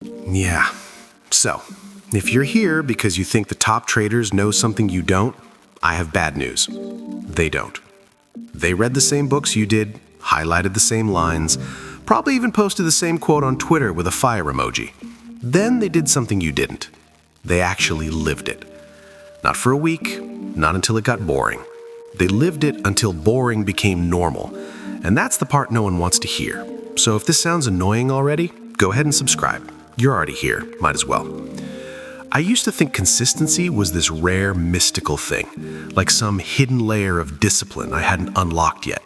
Yeah. So, if you're here because you think the top traders know something you don't, I have bad news. They don't. They read the same books you did, highlighted the same lines, probably even posted the same quote on Twitter with a fire emoji. Then they did something you didn't. They actually lived it. Not for a week, not until it got boring. They lived it until boring became normal. And that's the part no one wants to hear. So if this sounds annoying already, go ahead and subscribe. You're already here, might as well. I used to think consistency was this rare, mystical thing, like some hidden layer of discipline I hadn't unlocked yet.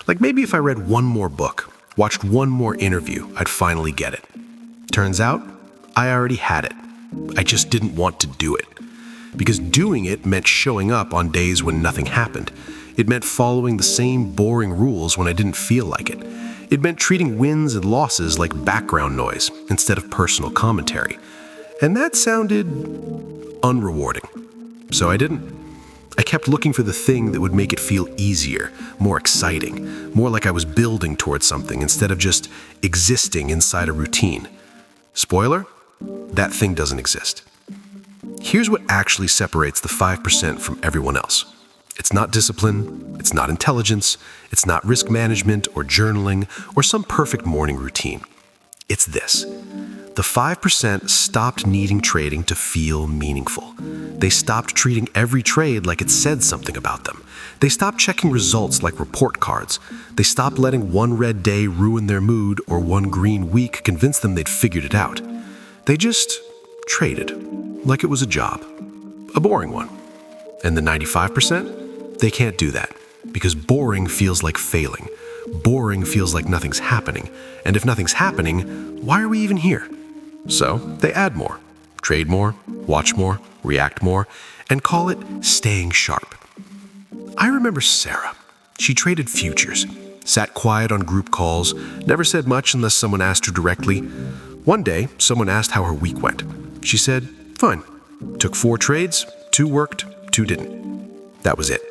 Like maybe if I read one more book, watched one more interview, I'd finally get it. Turns out, I already had it. I just didn't want to do it. Because doing it meant showing up on days when nothing happened. It meant following the same boring rules when I didn't feel like it. It meant treating wins and losses like background noise instead of personal commentary. And that sounded unrewarding. So I didn't. I kept looking for the thing that would make it feel easier, more exciting, more like I was building towards something instead of just existing inside a routine. Spoiler, that thing doesn't exist. Here's what actually separates the 5% from everyone else. It's not discipline, it's not intelligence, it's not risk management or journaling or some perfect morning routine. It's this. The 5% stopped needing trading to feel meaningful. They stopped treating every trade like it said something about them. They stopped checking results like report cards. They stopped letting one red day ruin their mood or one green week convince them they'd figured it out. They just traded like it was a job, a boring one. And the 95%? They can't do that because boring feels like failing. Boring feels like nothing's happening. And if nothing's happening, why are we even here? So they add more, trade more, watch more, react more, and call it staying sharp. I remember Sarah. She traded futures, sat quiet on group calls, never said much unless someone asked her directly. One day, someone asked how her week went. She said, fine. Took 4 trades, 2 worked, 2 didn't. That was it.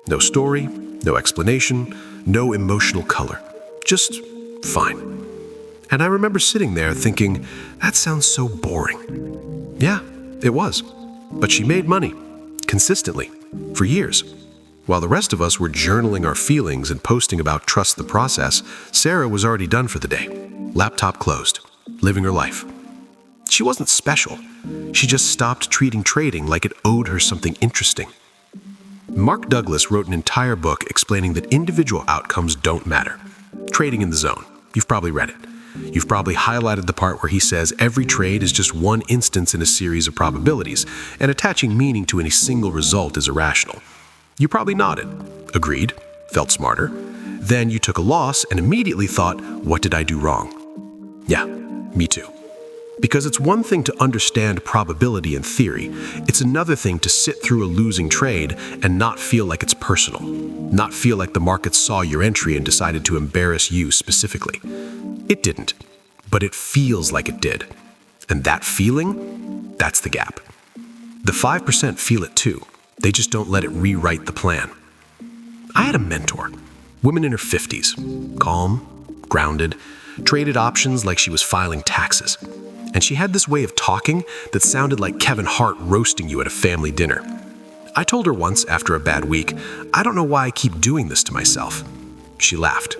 No story, no explanation, no emotional color. Just fine. And I remember sitting there thinking, that sounds so boring. Yeah, it was. But she made money, consistently, for years. While the rest of us were journaling our feelings and posting about trust the process, Sarah was already done for the day. Laptop closed, living her life. She wasn't special. She just stopped treating trading like it owed her something interesting. Mark Douglas wrote an entire book explaining that individual outcomes don't matter. Trading in the Zone. You've probably read it. You've probably highlighted the part where he says every trade is just one instance in a series of probabilities, and attaching meaning to any single result is irrational. You probably nodded, agreed, felt smarter. Then you took a loss and immediately thought, what did I do wrong? Yeah, me too. Because it's one thing to understand probability in theory, it's another thing to sit through a losing trade and not feel like it's personal, not feel like the market saw your entry and decided to embarrass you specifically. It didn't, but it feels like it did. And that feeling, that's the gap. The 5% feel it too. They just don't let it rewrite the plan. I had a mentor, woman in her 50s, calm, grounded, traded options like she was filing taxes. And she had this way of talking that sounded like Kevin Hart roasting you at a family dinner. I told her once after a bad week, I don't know why I keep doing this to myself. She laughed.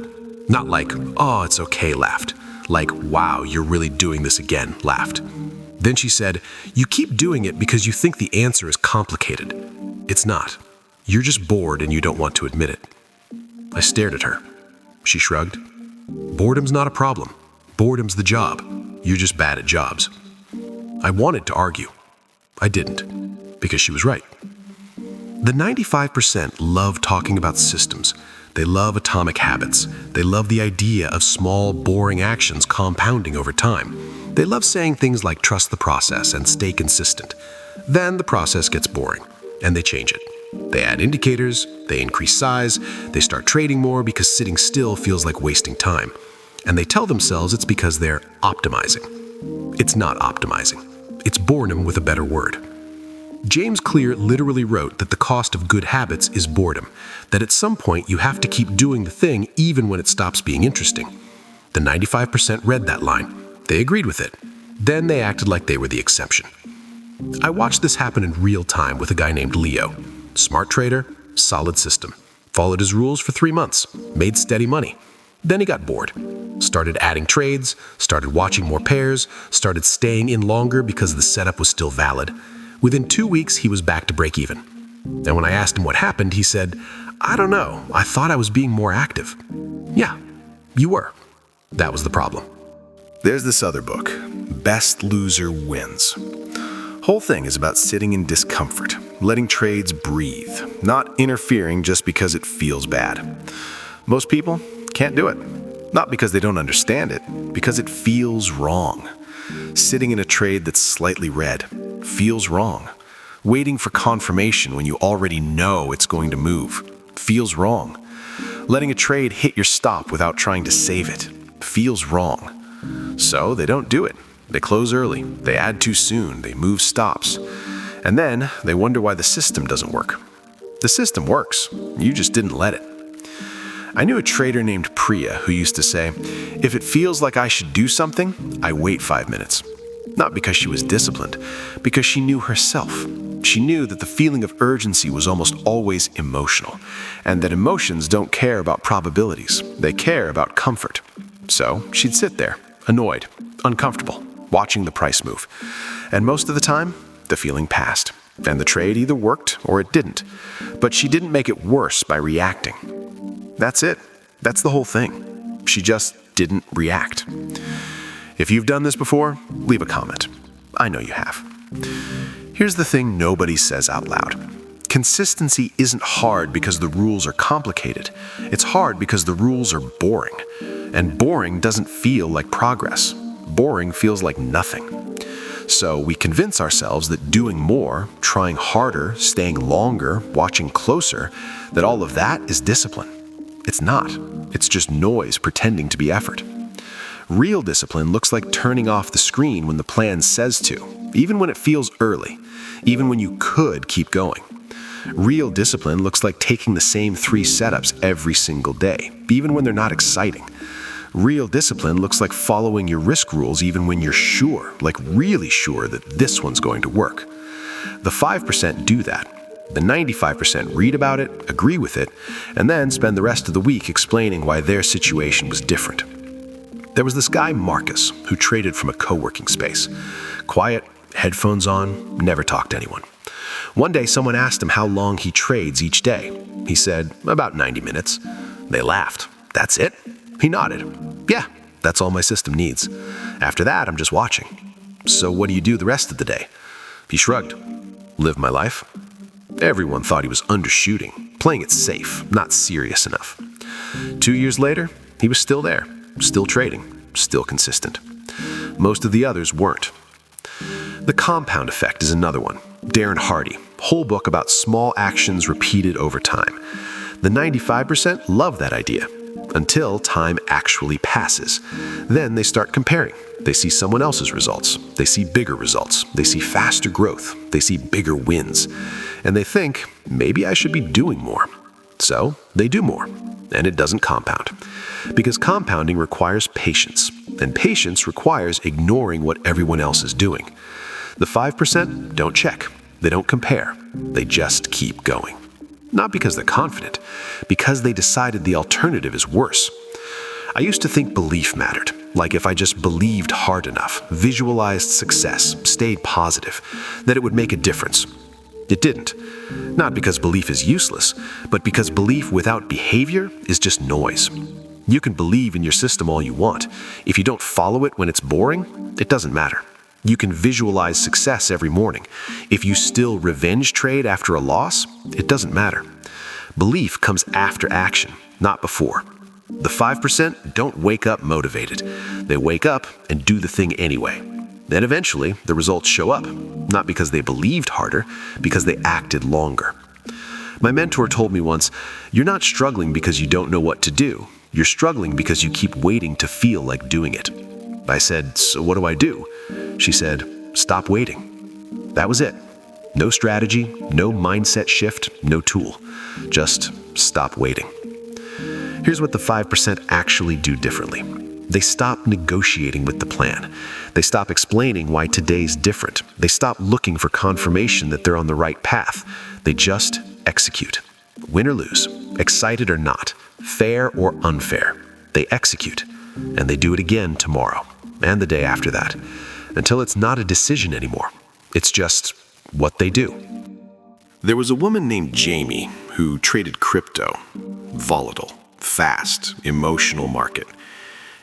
Not like, oh, it's okay, laughed. Like, wow, you're really doing this again, laughed. Then she said, you keep doing it because you think the answer is complicated. It's not. You're just bored and you don't want to admit it. I stared at her. She shrugged. Boredom's not a problem. Boredom's the job. You're just bad at jobs. I wanted to argue. I didn't, because she was right. The 95% love talking about systems. They love atomic habits. They love the idea of small, boring actions compounding over time. They love saying things like trust the process and stay consistent. Then the process gets boring, and they change it. They add indicators, they increase size, they start trading more because sitting still feels like wasting time. And they tell themselves it's because they're optimizing. It's not optimizing. It's boredom with a better word. James Clear literally wrote that the cost of good habits is boredom, that at some point you have to keep doing the thing even when it stops being interesting. The 95% read that line. They agreed with it. Then they acted like they were the exception. I watched this happen in real time with a guy named Leo. Smart trader, solid system. Followed his rules for 3 months, made steady money. Then he got bored. Started adding trades, started watching more pairs, started staying in longer because the setup was still valid. Within 2 weeks, he was back to break even. And when I asked him what happened, he said, "I don't know, I thought I was being more active." Yeah, you were. That was the problem. There's this other book, Best Loser Wins. Whole thing is about sitting in discomfort, letting trades breathe, not interfering just because it feels bad. Most people can't do it. Not because they don't understand it, because it feels wrong. Sitting in a trade that's slightly red feels wrong. Waiting for confirmation when you already know it's going to move feels wrong. Letting a trade hit your stop without trying to save it feels wrong. So they don't do it. They close early, they add too soon, they move stops. And then they wonder why the system doesn't work. The system works, you just didn't let it. I knew a trader named Priya who used to say, "If it feels like I should do something, I wait 5 minutes." Not because she was disciplined, because she knew herself. She knew that the feeling of urgency was almost always emotional, and that emotions don't care about probabilities, they care about comfort. So she'd sit there, annoyed, uncomfortable, watching the price move. And most of the time, the feeling passed, and the trade either worked or it didn't. But she didn't make it worse by reacting. That's it. That's the whole thing. She just didn't react. If you've done this before, leave a comment. I know you have. Here's the thing nobody says out loud. Consistency isn't hard because the rules are complicated. It's hard because the rules are boring. And boring doesn't feel like progress. Boring feels like nothing. So we convince ourselves that doing more, trying harder, staying longer, watching closer, that all of that is discipline. It's not. It's just noise pretending to be effort. Real discipline looks like turning off the screen when the plan says to, even when it feels early, even when you could keep going. Real discipline looks like taking the same 3 setups every single day, even when they're not exciting. Real discipline looks like following your risk rules even when you're sure, like really sure that this one's going to work. The 5% do that. The 95% read about it, agree with it, and then spend the rest of the week explaining why their situation was different. There was this guy, Marcus, who traded from a co-working space. Quiet, headphones on, never talked to anyone. One day, someone asked him how long he trades each day. He said, about 90 minutes. They laughed. That's it? He nodded. Yeah, that's all my system needs. After that, I'm just watching. So what do you do the rest of the day? He shrugged. Live my life. Everyone thought he was undershooting, playing it safe, not serious enough. 2 years later, he was still there, still trading, still consistent. Most of the others weren't. The compound effect is another one. Darren Hardy, whole book about small actions repeated over time. The 95% love that idea, until time actually passes. Then they start comparing. They see someone else's results. They see bigger results. They see faster growth. They see bigger wins. And they think, maybe I should be doing more. So they do more. And it doesn't compound. Because compounding requires patience. And patience requires ignoring what everyone else is doing. The 5% don't check. They don't compare. They just keep going. Not because they're confident, because they decided the alternative is worse. I used to think belief mattered, like if I just believed hard enough, visualized success, stayed positive, that it would make a difference. It didn't. Not because belief is useless, but because belief without behavior is just noise. You can believe in your system all you want. If you don't follow it when it's boring, it doesn't matter. You can visualize success every morning. If you still revenge trade after a loss, it doesn't matter. Belief comes after action, not before. The 5% don't wake up motivated. They wake up and do the thing anyway. Then eventually, the results show up, not because they believed harder, because they acted longer. My mentor told me once, "You're not struggling because you don't know what to do. You're struggling because you keep waiting to feel like doing it." I said, "So what do I do?" She said, "Stop waiting." That was it. No strategy, no mindset shift, no tool. Just stop waiting. Here's what the 5% actually do differently. They stop negotiating with the plan. They stop explaining why today's different. They stop looking for confirmation that they're on the right path. They just execute. Win or lose, excited or not, fair or unfair. They execute, and they do it again tomorrow, and the day after that, until it's not a decision anymore. It's just what they do. There was a woman named Jamie who traded crypto. Volatile, fast, emotional market.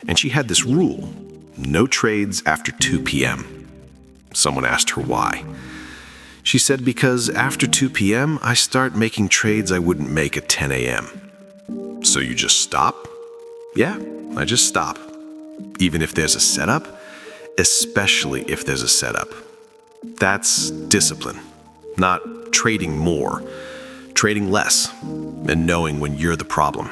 And she had this rule: no trades after 2 p.m. Someone asked her why. She said, because after 2 p.m., I start making trades I wouldn't make at 10 a.m. So you just stop? Yeah, I just stop. Even if there's a setup, especially if there's a setup. That's discipline, not trading more, trading less, and knowing when you're the problem.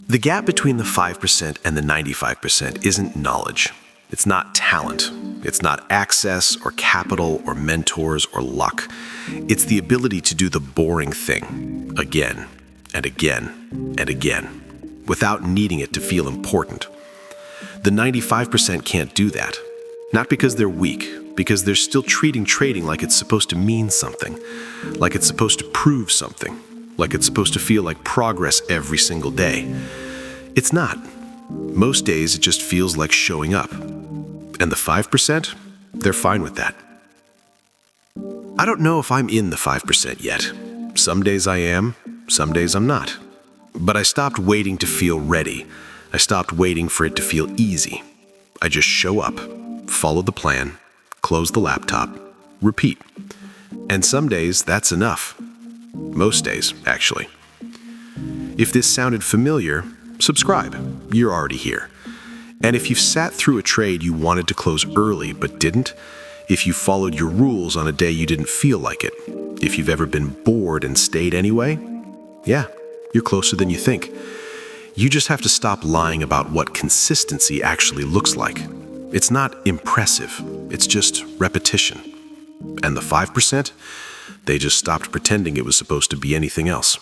The gap between the 5% and the 95% isn't knowledge. It's not talent. It's not access or capital or mentors or luck. It's the ability to do the boring thing again and again and again without needing it to feel important. The 95% can't do that. Not because they're weak, because they're still treating trading like it's supposed to mean something, like it's supposed to prove something, like it's supposed to feel like progress every single day. It's not. Most days it just feels like showing up. And the 5%, they're fine with that. I don't know if I'm in the 5% yet. Some days I am, some days I'm not. But I stopped waiting to feel ready. I stopped waiting for it to feel easy. I just show up, follow the plan, close the laptop, repeat. And some days that's enough. Most days, actually. If this sounded familiar, subscribe. You're already here. And if you've sat through a trade you wanted to close early but didn't, if you followed your rules on a day you didn't feel like it, if you've ever been bored and stayed anyway, yeah, you're closer than you think. You just have to stop lying about what consistency actually looks like. It's not impressive, it's just repetition. And the 5%, they just stopped pretending it was supposed to be anything else.